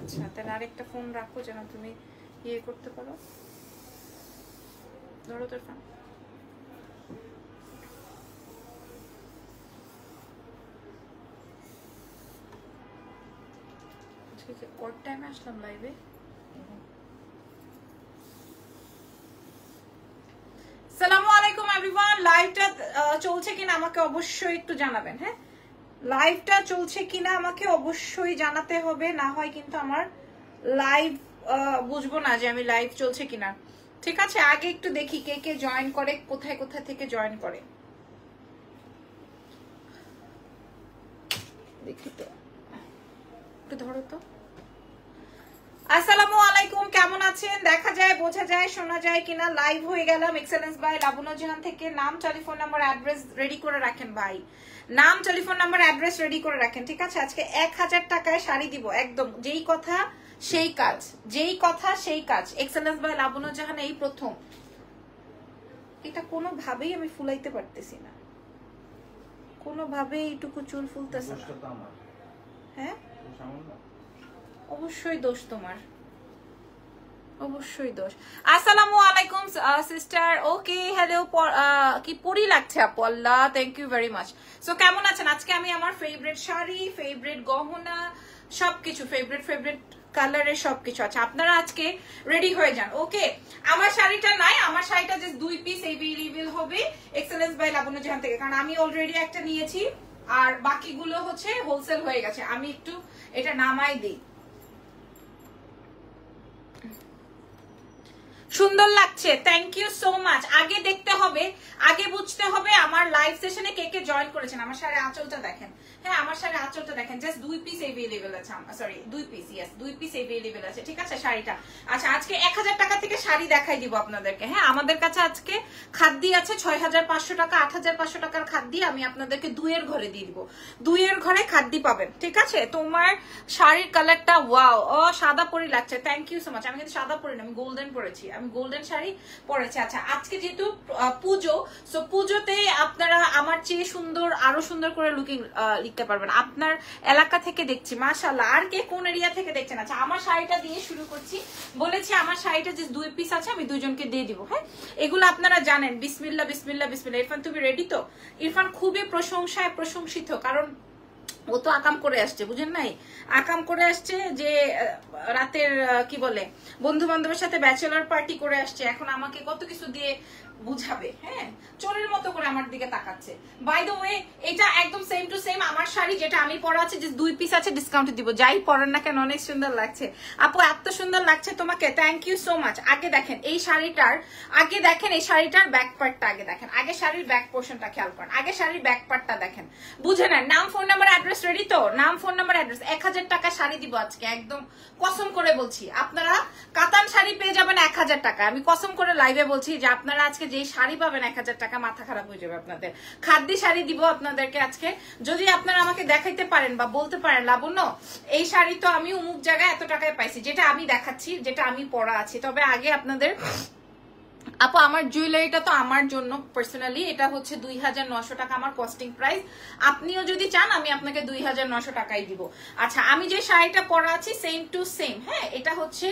আচ্ছা তাহলে আরেকটা ফোন রাখো যেন তুমি ইয়ে করতে পারো। ধরো তোর ফোন। কত টাইমে আসলাম লাইভে? আসসালামু আলাইকুম এভরিওয়ান। লাইভটা চলছে কিনা আমাকে অবশ্যই একটু জানাবেন। হ্যাঁ, লাইভটা চলছে কিনা আমাকে অবশ্যই জানাতে হবে, না হয় কিন্তু আমার লাইভ বুঝবো না যে আমি লাইভ চলছে কিনা। ঠিক আছে, আগে একটু দেখি কে কে জয়েন করে, কোথায় কোথায় থেকে জয়েন করে দেখি তো, একটু ধরো তো। আসসালামু আলাইকুম, কেমন আছেন? দেখা যায়, বোঝা যায়, শোনা যায় কিনা? লাইভ হয়ে গেলাম এক্সেলেন্স বাই লাবণ্য জাহান থেকে। নাম, টেলিফোন নাম্বার, অ্যাড্রেস রেডি করে রাখেন ভাই। নাম, টেলিফোন নাম্বার, অ্যাড্রেস রেডি করে রাখেন। ঠিক আছে, আজকে 1000 টাকায় শাড়ি দিব একদম। যেই কথা সেই কাজ, যেই কথা সেই কাজ। এক্সেলেন্স বাই লাবণ্য জাহান এই প্রথম। এটা কোনোভাবেই আমি ফুলাইতে পারতেছি না, কোনোভাবেই এইটুকু চুল ফুলতেছে না। হ্যাঁ, অবশ্যই দোষ তোমার, অবশ্যই দোষ। আসসালামু আলাইকুম সিস্টার। ওকে, হ্যালো। কি পরি লাগছে আপু? আল্লাহ, thank you very much. So কেমন আছেন? আজকে আমি আমার ফেভারিট শাড়ি, ফেভারিট গহনা, সবকিছু ফেভারিট কালারের সবকিছু আছে। আপনারা আজকে রেডি হয়ে যান। ওকে, আমার শাড়িটা নাই, আমার শাড়িটা জাস্ট 2 পিস এভেইলেবল হবে এক্সেলেন্স বাই লাবণ্য জাহান থেকে, কারণ আমি অলরেডি একটা নিয়েছি আর বাকিগুলো হচ্ছে হোলসেল হয়ে গেছে। আমি একটু এটা নামাই দিই। সুন্দর লাগছে, থ্যাংক ইউ সো মাচ। আগে দেখতে হবে, আগে বুঝতে হবে আমার লাইভ সেশনে কে কে জয়েন করেছেন। আমার শাড়ি আঁচলটা দেখেন। হ্যাঁ, আমার শাড়ি আঁচলটা দেখেন। জাস্ট 2 পিস এভেইলেবল আছে। Sorry, 2 piece, yes 2 piece available আছে। ঠিক আছে, শাড়িটা। আচ্ছা, আজকে 1000 টাকা থেকে শাড়ি দেখাই দিব আপনাদেরকে। হ্যাঁ, আমাদের কাছে আজকে খাদ্যি আছে 6500 টাকা, 8500 টাকার খাদ্যি আমি আপনাদেরকে 2 এর ঘরে দিয়ে দিব। 2 এর ঘরে খাদ্যি পাবেন। ঠিক আছে, তোমার শাড়ির কালারটা ওয়াও, ও সাদা পরি লাগছে, থ্যাংক ইউ সো মাচ। আমি কিন্তু সাদা পরি না, আমি গোল্ডেন পরেছি, আমি গোল্ডেন শাড়ি পরেছি। আচ্ছা, আজকে যেহেতু পুজো, সো পুজোতে আপনারা আমার চেয়ে সুন্দর, আরো সুন্দর করে লুকিং লিখতে পারবেন। আপনার এলাকা থেকে দেখছি, মাশাআল্লাহ। আর কে কোন এরিয়া থেকে দেখছেন? আচ্ছা, আমার শাড়িটা দিয়ে শুরু করছি। বলেছি আমার শাড়িটা যে 2 পিস আছে, আমি দুইজনকে দিয়ে দিব। হ্যাঁ, এগুলো আপনারা জানেন। বিসমিল্লাহ বিসমিল্লাহ বিসমিল্লাহ। ইরফান, তুমি রেডি তো? ইরফান খুবই প্রশংসায় প্রশংসিত, কারণ ও তো আকাম করে আসছে, বুঝেন নাই? আকাম করে আসছে যে রাতের কি বলে, বন্ধু বান্ধবের সাথে ব্যাচেলর পার্টি করে আসছে। এখন আমাকে কত কিছু দিয়ে বুঝাবে। হ্যাঁ, চোরের মতো করে আমার দিকে তাকাচ্ছে। বাই দ্য ওয়ে, এটা একদম সেম টু সেম আমার শাড়ি, যেটা আমি পরা আছে, যে 2 পিস আছে, ডিসকাউন্টে দিব। যাই পরেন না কেন, অনেক সুন্দর লাগছে আপু, এত সুন্দর লাগছে তোমাকে, থ্যাংক ইউ সো মাচ। আগে দেখেন এই শাড়িটার, আগে দেখেন এই শাড়িটার ব্যাক পার্টটা, আগে দেখেন, আগে শাড়ির ব্যাক পোর্শনটা খেয়াল করেন, আগে শাড়ির ব্যাক পার্টটা দেখেন, বুঝে নেন। নাম, ফোন নাম্বার, অ্যাড্রেস রেডি তো? নাম, ফোন নাম্বার, অ্যাড্রেস। 1000 টাকা শাড়ি দিব আজকে, একদম কসম করে বলছি। আপনারা কাতান শাড়ি পেয়ে যাবেন 1000 টাকা। আমি কসম করে লাইভে বলছি যে আপনারা আজকে যে শাড়ি পাবেন 1000 টাকা, মাথা খারাপ হয়ে যাবে আপনাদের। খাদ্যি শাড়ি দিব আপনাদেরকে আজকে। যদি আপনারা আমাকে দেখাইতে পারেন বা বলতে পারেন, লাবণ্য এই শাড়ি তো আমি অমুক জায়গায় এত টাকায় পাইছি, যেটা আমি দেখাচ্ছি, যেটা আমি পরা আছি। তবে আগে আপনাদের, আপু আমার জুয়েলারিটা তো আমার জন্য পার্সোনালি এটা হচ্ছে 2900 টাকা আমার কস্টিং প্রাইস। আপনিও যদি চান আমি আপনাকে 2900 টাকাই দিব। আচ্ছা, আমি যে শাড়িটা পরা আছি সেম টু সেম। হ্যাঁ, এটা হচ্ছে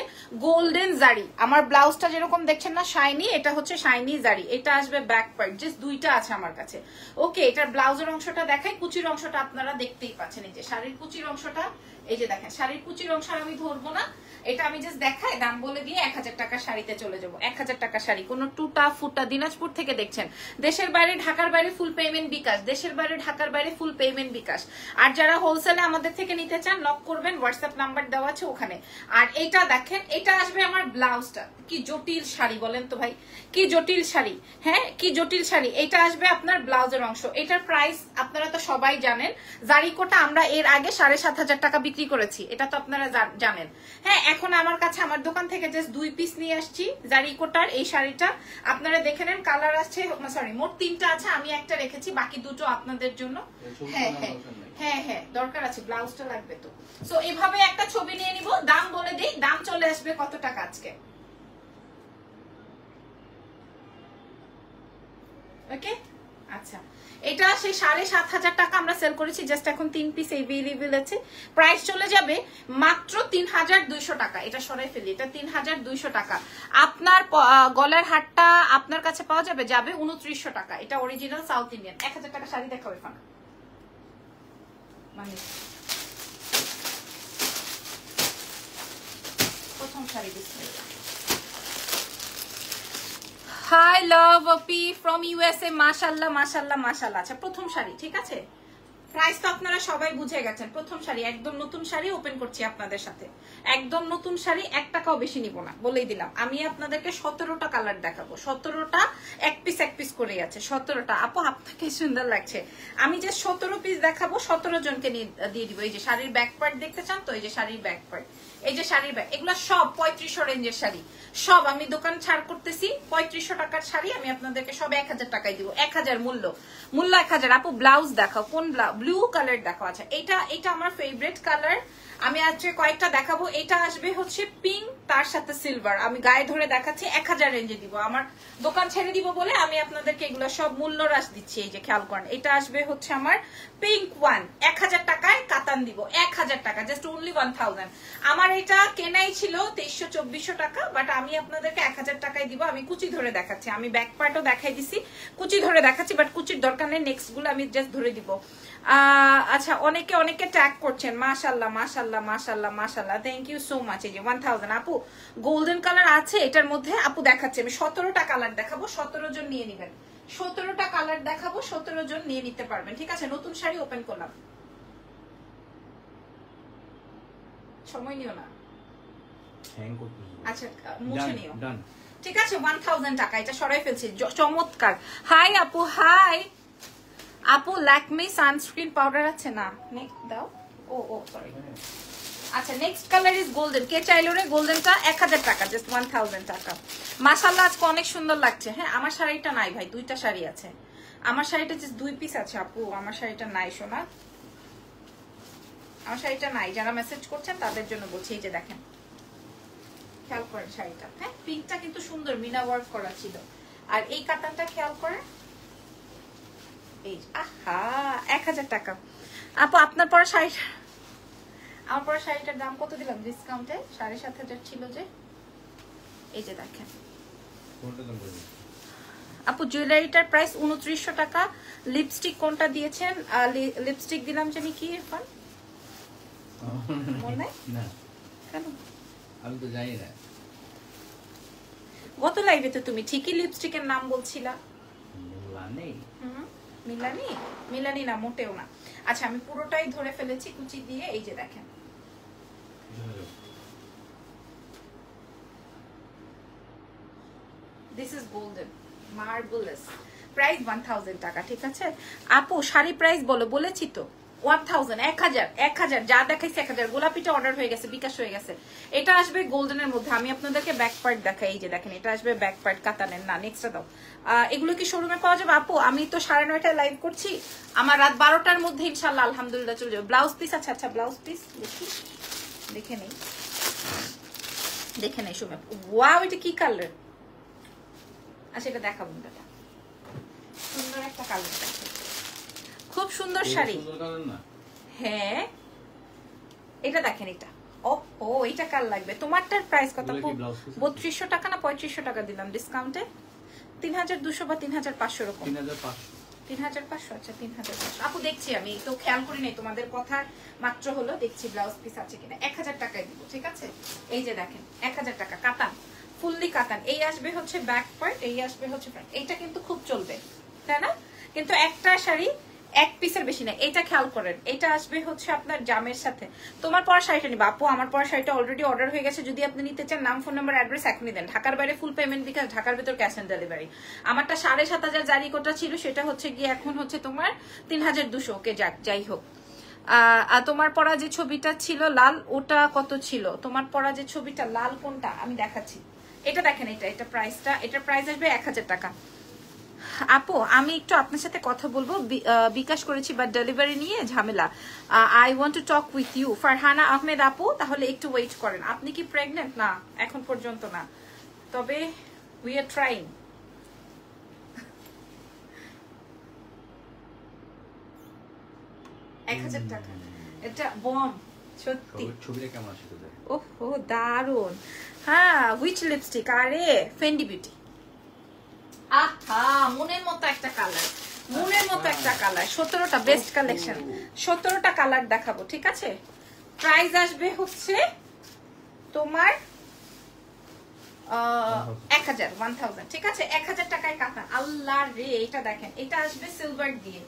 গোল্ডেন জারি। আমার ব্লাউজটা যেরকম দেখছেন না শাইনি, এটা হচ্ছে শাইনি জারি। এটা আসবে ব্যাক পার্ট, জাস্ট 2টা আছে আমার কাছে। ওকে, এটার ব্লাউজের অংশটা দেখাই, কুচির অংশটা আপনারা দেখতেই পাচ্ছেন। এই যে শাড়ির কুচির অংশটা, এই যে দেখেন শাড়ির কুচির অংশ আমি ধরবো না, এটা আমি জাস্ট দেখাই, দাম বলে দিয়ে 1000 টাকার শাড়িতে চলে যাবো। 1000 টাকার শাড়ি, কোনো টুটা ফুটা। দিনাজপুর থেকে দেখছেন, দেশের বাইরে, ঢাকার বাইরে ফুল পেমেন্ট বিকাশ, দেশের বাইরে, ঢাকার বাইরে ফুল পেমেন্ট বিকাশ। আর যারা হোলসেলে আমাদের থেকে নিতে চান, নক করবেন, হোয়াটসঅ্যাপ নাম্বার দেওয়া আছে ওখানে। আর এটা দেখেন, এটা আসবে আমার ব্লাউজটা। কি জটিল শাড়ি বলেন তো ভাই, কি জটিল শাড়ি। হ্যাঁ, কি জটিল শাড়ি। এটা আসবে আপনার ব্লাউজের অংশ। এটার প্রাইস আপনারা তো সবাই জানেন। জারিকোটা আমরা এর আগে 7500 টাকা বিক্রি করেছি, এটা তো আপনারা জানেন। হ্যাঁ, এখন আমার কাছে, আমার দোকান থেকে জাস্ট 2 পিস নিয়ে আসছি জারিকোটার এই শাড়িটা। আপনারা দেখে নেন, কালার আসছে, সরি মোট 3টা আছে, আমি একটা রেখেছি, বাকি 2টো আপনাদের জন্য। হ্যাঁ হ্যাঁ হ্যাঁ হ্যাঁ, দরকার আছে, ব্লাউজটা লাগবে তো। সো এভাবে একটা ছবি নিয়ে নিব। দাম বলে দিই, দাম চলে আসবে কত টাকা আজকে। ওকে, আচ্ছা, এটা সেই 7,500 টাকা আমরা সেল করেছি, জাস্ট এখন 3 পিস এভেলেবল আছে। প্রাইস চলে যাবে মাত্র 3,200 টাকা। এটা সরাই ফেলি, এটা 3,200 টাকা। আপনার গলার হারটা আপনার কাছে পাওয়া যাবে 2900 টাকা। এটা অরিজিনাল সাউথ ইন্ডিয়ান। 1000 টাকা শাড়ি দেখাবে ফান মানে প্রথম শাড়ি বিসমিল্লাহ। High love Api from USA, মাশাআল্লাহ মাশাআল্লাহ মাশাআল্লাহ। আচ্ছা প্রথম শাড়ি, ঠিক আছে। প্রাইস তো আপনারা সবাই বুঝে গেছেন। প্রথম শাড়ি, একদম নতুন শাড়ি ওপেন করছি আপনাদের সাথে। একদম নতুন শাড়ি, 1 টাকাও বেশি নিব না, বলেই দিলাম। আমি আপনাদেরকে 17টা কালার দেখাবো, 17টা এক পিস করে আছে। 17টা আপু আপনাকে সুন্দর লাগছে। আমি যে 17 পিস দেখাবো 17 জনকে দিয়ে দিব। এই যে শাড়ির ব্যাক পার্ট দেখতে চান তো, এই যে শাড়ির ব্যাক পার্ট, এই যে শাড়ির ব্যাগ, এগুলো সব 3500 রেঞ্জের শাড়ি। সব আমি দোকান ছাড় করতেছি 3500 টাকার শাড়ি আমি আপনাদেরকে সব 1000 টাকায় দিব। 1000 মূল্য 1000। আপু ব্লাউজ দেখাও, কোন ব্লু কালার দেখাও। আচ্ছা এটা আমার ফেভারিট কালার। আমি আজকে কয়েকটা দেখাবো। এটা আসবে হচ্ছে পিঙ্ক, তার সাথে সিলভার। আমি গায়ে ধরে দেখাচ্ছি, 1000 রেঞ্জে দিব। আমার দোকান ছেড়ে দিব বলে আমি আপনাদেরকে এগুলো সব মূল্য হ্রাস দিচ্ছি। এই যে খেয়াল করেন, এটা আসবে হচ্ছে আমার পিঙ্ক 1, 1000 টাকায় কাতান দিব। 1000 টাকা, জাস্ট অনলি 1000। আমার এটা কেনাই ছিল 2300-2400 টাকা, বাট আমি আপনাদেরকে 1000 টাকায় দিব। আমি কুচি ধরে দেখাচ্ছি, আমি ব্যাক পার্টও দেখাই দিছি, কুচি ধরে দেখাচ্ছি, বাট কুচির দরকার নেই। নেক্সট গুলো আমি জাস্ট ধরে দিব। আচ্ছা অনেকে ট্যাগ করছেন, মাশাআল্লাহ মাশাআল্লাহ মাশাআল্লাহ মাশাআল্লাহ, থ্যাংক ইউ সো মাচ। এই যে 1000। আপু গোল্ডেন কালার আছে এটার মধ্যে, আপু দেখাচ্ছি আমি 17টা কালার দেখাবো, 17 জন নিয়ে নেবেন। 17টা কালার দেখাবো, 17 জন নিয়ে নিতে পারবেন, ঠিক আছে। নতুন শাড়ি ওপেন করলাম, সময় নিও না। আচ্ছা মুছে নিও, ঠিক আছে। 1000 টাকা, এটা সরাই ফেলছি, চমৎকার। হাই আপু, হাই আপু, ল্যাকমি সানস্ক্রিন পাউডার আছে না? নেক্সট দাও। ও সরি। আচ্ছা নেক্সট কালার ইজ গোল্ডেন। কে চাইলো রে গোল্ডেনটা? 1000 টাকা, জাস্ট 1000 টাকা। মাশাআল্লাহ আজকে অনেক সুন্দর লাগছে। হ্যাঁ আমার শাড়িটা নাই ভাই, 2টা শাড়ি আছে। আমার শাড়িটা জাস্ট 2 পিস আছে আপু, আমার শাড়িটা নাই সোনা, আমার শাড়িটা নাই। যারা মেসেজ করছেন তাদের জন্য বলছি। এই যে দেখেন, খেয়াল করেন শাড়িটা। হ্যাঁ পিঙ্কটা কিন্তু সুন্দর মিনা ওয়ার্ক করা ছিল। আর এই কাতানটা খেয়াল করেন, এই আহা 1000 টাকা। আপু আপনার পরা শাড়িটা, আমার পরা শাড়িটার দাম কত দিলাম ডিসকাউন্টে? 7500 ছিল যে, এই যে দেখেন। আপু জুয়েলারিটার প্রাইস 2900 টাকা। লিপস্টিক কোনটা দিয়েছেন? লিপস্টিক দিলাম জানি কি ইরফান মনে না কেন, আমি তো জানি না। গত লাইভে তো তুমি ঠিকই লিপস্টিকের নাম বলছিলা। মিলানি, মিলানি না, মোটেও না। আচ্ছা আমি পুরোটাই ধরে ফেলেছি কুচি দিয়ে। এই যে দেখেন, this is golden marvellous. Price 1000 টাকা, ঠিক আছে। আপু শাড়ি প্রাইস বলো, বলেছি তো 1000, 1000 যা দেখাইছে 1000। গোলাপিটা অর্ডার হয়ে গেছে, বিকাশ হয়ে গেছে। এটা আসবে গোল্ডেনের মধ্যে। আমি আপনাদেরকে ব্যাক পার্ট দেখাই, এই যে দেখেন, এটা আসবে ব্যাক পার্ট কাতানের। না নেক্সটটা দাও। এগুলো কি শোরুমে পাওয়া যাবে? আপু আমি তো 9:30টায় লাইভ করছি, আমার রাত 12টার মধ্যে ইনশাল্লাহ আলহামদুলিল্লাহ চলে যাবে। ব্লাউজ পিস আছে? আচ্ছা ব্লাউজ পিস দেখি, দেখে নেই সময়। ওয়াও এটা কি কালার? আচ্ছা এটা দেখাবো, দাদা সুন্দর একটা কালার, খুব সুন্দর শাড়ি। হ্যাঁ এটা দেখেন, এটা ও এটা কার লাগবে? তোমারটার প্রাইস কত? 3200 টাকা না 3500 টাকা দিলাম ডিসকাউন্টে। 3200 বা 3500 এরকম। 3500। আচ্ছা 3500 আপু দেখছি, আমি তো খেয়াল করি নাই, তোমাদের কথা মাত্র হলো, দেখছি ব্লাউজ পিস আছে কিনা। 1000 টাকায় দিব, ঠিক আছে। এই যে দেখেন 1000 টাকা কাতান, ফুললি কাতান। এই আসবে হচ্ছে ব্যাক পার্ট, এই আসবে হচ্ছে ফ্রন্ট। এইটা কিন্তু খুব চলবে, তাই না? কিন্তু একটা শাড়ি 1 পিসের বেশি না। এটা খেয়াল করেন, এটা আসবে হচ্ছে আপনার জামের সাথে। তোমার পরা শাড়িটা নিবা আপু? আমার পরা শাড়িটা অলরেডি অর্ডার হয়ে গেছে। যদি আপনি নিতে চান নাম, ফোন নাম্বার, অ্যাড্রেস এখনই দেন। ঢাকার বাইরে ফুল পেমেন্ট, বিকাশ, ঢাকার ভিতর ক্যাশ অন ডেলিভারি। আমারটা 7500 জারি কোটা ছিল, সেটা হচ্ছে গিয়ে এখন হচ্ছে তোমার 3200। ওকে যাক, যাই হোক। তোমার পরা যে ছবিটা ছিল লাল, ওটা কত ছিল? তোমার পরা যে ছবিটা লাল কোনটা আমি দেখাচ্ছি। এটা দেখেন, এটা প্রাইসটা, এটার প্রাইস আসবে 1000 টাকা। আপু আমি একটু আপনার সাথে কথা বলবো, বিকাশ করেছি বাট ডেলিভারি নিয়ে ঝামেলা। I want to talk with you. Farhana Ahmed আপু, তাহলে একটু ওয়েট করেন। আপনি কি প্রেগনেন্ট? না এখন পর্যন্ত না, তবে উই আর ট্রাইং। 1000 টাকা। এটা বম সত্যি। ছবিটা কেমন আসে তোদের? ওহো দারুন। হ্যাঁ হুইচ লিপস্টিক? আরে ফেন্ডি বিউটি। আহা মনের মতো একটা কালার, মনের মতো একটা কালার। 17টা বেস্ট কালেকশন, 17টা কালার দেখাবো, ঠিক আছে? প্রাইস আসবে হচ্ছে তোমার 1000, ঠিক আছে? 1000 টাকায় কাতান। আল্লাহ রে, এটা দেখেন, এটা আসবে সিলভার দিয়ে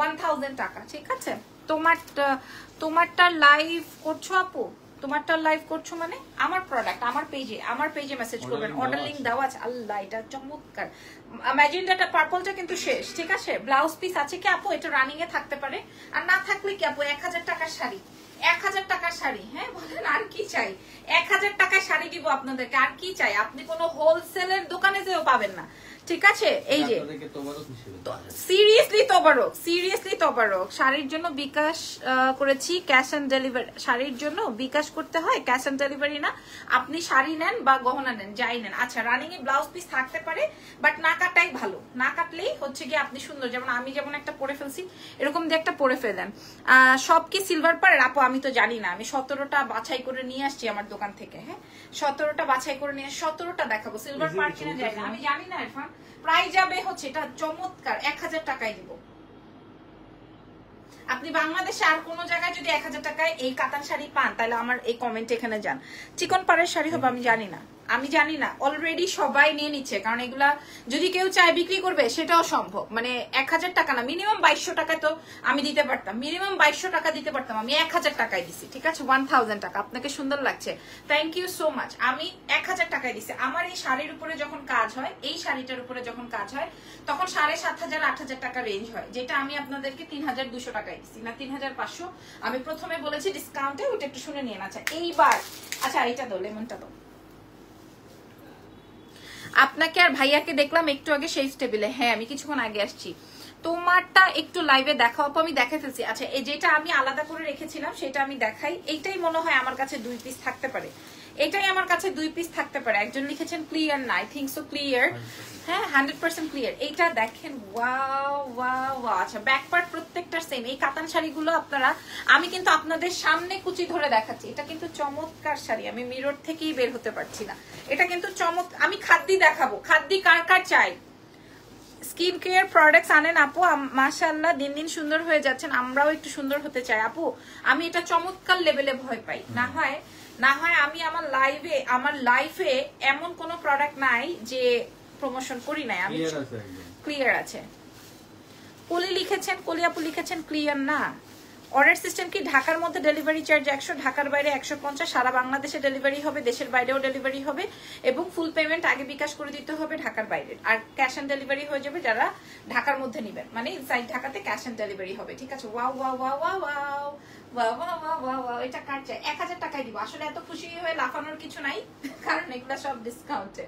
1000 টাকা, ঠিক আছে? তোমারটা লাইভ করছো আপু? তোমারটা লাইভ করছো মানে আমার প্রোডাক্ট আমার পেজে মেসেজ করবেন, অর্ডার লিংক দেওয়া আছে। আল্লাহ এটা চমৎকার। ম্যাজেন্ডাটা পার্পলটা কিন্তু শেষ, ঠিক আছে? ব্লাউজ পিস আছে কি আপু? এটা রানিং এ থাকতে পারে, আর না থাকলে কি আপু 1000 টাকার শাড়ি, 1000 টাকার শাড়ি। হ্যাঁ বলেন আর কি চাই? 1000 টাকায় শাড়ি দিব আপনাদেরকে, আর কি চাই? আপনি কোনো হোলসেলের দোকানে যেও পাবেন না, ঠিক আছে? এই যে সিরিয়াসলি তবারক শাড়ির জন্য বিকাশ করেছি, ক্যাশ অন ডেলিভারি। শাড়ির জন্য বিকাশ করতে হয়, ক্যাশ অন ডেলিভারি না। আপনি শাড়ি নেন বা গহনা নেন, যাই নেন। আচ্ছা রানিং এ ব্লাউজ পিস থাকতে পারে, বাট না কাটাই ভালো। না কাটলেই হচ্ছে কি আপনি সুন্দর, যেমন আমি যেমন একটা পরে ফেলছি, এরকম দিয়ে একটা পরে ফেলেন। সব কি সিলভার পাড়ের আপু? আমি তো জানি না, আমি 17টা বাছাই করে নিয়ে আসছি আমার দোকান থেকে। হ্যাঁ 17টা বাছাই করে নিয়ে 17টা দেখাবো। সিলভার পাড় কিনা যায় না আমি জানি না ইরফান। প্রাইস যাবে হচ্ছে এটা চমৎকার 1000 টাকায় দিব। আপনি বাংলাদেশে আর কোন জায়গায় যদি 1000 টাকায় এই কাতান শাড়ি পান, তাহলে আমার এই কমেন্টে এখানে যান। চিকন পাড়ের শাড়ি হবে আমি জানি না, অলরেডি সবাই নিয়ে নিচ্ছে, কারণ এগুলা যদি কেউ চায় বিক্রি করবে সেটাও সম্ভব। মানে 1000 টাকা না, মিনিমাম 2200 টাকায় তো আমি দিতে পারতাম, মিনিমাম 2200 টাকা দিতে পারতাম। আমি 1000 টাকায় দিছি, ঠিক আছে? 1000 টাকা। আপনাকে সুন্দর লাগছে, থ্যাংক ইউ সো মাচ। আমি 1000 টাকায় দিছি। আমার এই শাড়ির উপরে যখন কাজ হয়, এই শাড়িটার উপরে যখন কাজ হয়, তখন 7500 8000 টাকা রেঞ্জ হয়, যেটা আমি আপনাদেরকে 3200 টাকায় দিছি, না 3500। আমি প্রথমে বলেছি ডিসকাউন্টে, ওটা একটু শুনে নিন। আচ্ছা এইবার, আচ্ছা এইটা দাও, লেমনটা দাও। আপনাকে আর ভাইয়াকে দেখলাম একটু আগে সেই টেবিলে। হ্যাঁ আমি কিছুক্ষণ আগে আসছি। তোমারটা একটু লাইভে দেখাও আপু, আমি দেখে ফেলছি। আচ্ছা এই যেটা আমি আলাদা করে রেখেছিলাম সেটা আমি দেখাই। এইটাই মনে হয় আমার কাছে 2 পিস থাকতে পারে, এটাই আমার কাছে 2 পিস থাকতে পারে। একজন লিখেছেন ক্লিয়ার না, আই থিংক সো ক্লিয়ার। হ্যাঁ 100% ক্লিয়ার। এইটা দেখেন, ওয়াও ওয়াও ওয়াও। আচ্ছা ব্যাক পার্ট প্রত্যেকটা সেম। এই কাতান শাড়িগুলো আপনারা, আমি কিন্তু আপনাদের সামনে কুচি ধরে দেখাচ্ছি। এটা কিন্তু চমৎকার শাড়ি, আমি মিরর থেকেই বের হতে পারছি না। এটা কিন্তু আমি খাদ্যি দেখাবো। খাদ্যি কার কার চাই? স্কিন কেয়ার প্রোডাক্টস আনেন আপু, মাশাআল্লাহ দিন দিন সুন্দর হয়ে যাচ্ছেন। আমরাও একটু সুন্দর হতে চাই আপু। আমি এটা চমৎকার লেভেলে ভয় পাই। না হয় আমি আমার লাইফে এমন কোন প্রোডাক্ট নাই যে প্রমোশন করি নাই। আমি ক্লিয়ার আছে। কলি আপু লিখেছেন ক্লিয়ার না। অর্ডার সিস্টেম কি? ঢাকার মধ্যে ডেলিভারি চার্জ 100, ঢাকার বাইরে 150। সারা বাংলাদেশে ডেলিভারি হবে, দেশের বাইরেও ডেলিভারি হবে, এবং ফুল পেমেন্ট আগে বিকাশ করে দিতে হবে ঢাকার বাইরে। আর ক্যাশ অন ডেলিভারি হয়ে যাবে যারা ঢাকার মধ্যে নেবেন, মানে ইনসাইড ঢাকাতে ক্যাশ অন ডেলিভারি হবে, ঠিক আছে? Wow wow wow wow wow wow wow wow wow. এটা কার চাই? 1000 টাকায় দিব। আসলে এত খুশি হয়ে লাফানোর কিছু নাই, কারণ এগুলা সব ডিসকাউন্টে।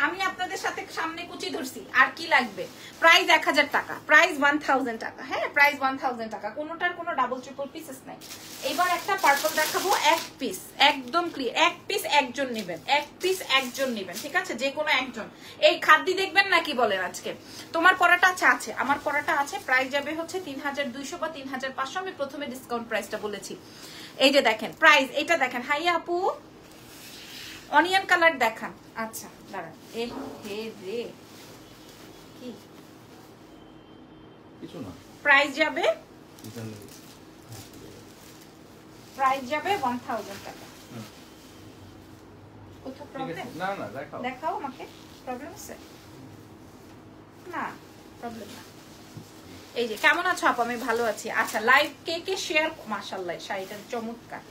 আমি আপনাদের সাথে সামনে কুচি ধরছি, আর কি লাগবে? প্রাইস 1000 টাকা, প্রাইস 1000 টাকা। হ্যাঁ প্রাইস 1000 টাকা। কোনোটার কোনো ডাবল ট্রিপল পিসেস নাই। এবার একটা পার্পল দেখাবো, এক পিস, একদম ক্লিয়ার। এক পিস একজন নেবেন, এক পিস একজন নেবেন, ঠিক আছে? যে কোনো একজন। এই খাদ্যি দেখবেন নাকি বলেন আজকে? তোমার পরাটা আছে, আমার পরাটা আছে। প্রাইস যাবে হচ্ছে 3200 বা 3500। আমি প্রথমে ডিসকাউন্ট প্রাইসটা বলেছি। এই যে দেখেন প্রাইস, এটা দেখেন। হাই আপু অনিয়ন কালার দেখান। আচ্ছা দাঁড়ান, এ হে রে কি কিছু না। প্রাইস যাবে 1000 টাকা। কোথাও প্রবলেম? না না দেখাও আমাকে। প্রবলেম আছে না? প্রবলেম না। এই যে কেমন আছো আপু? আমি ভালো আছি। আচ্ছা লাইভ কে শেয়ার, মাশাআল্লাহ শাড়িটা চমৎকার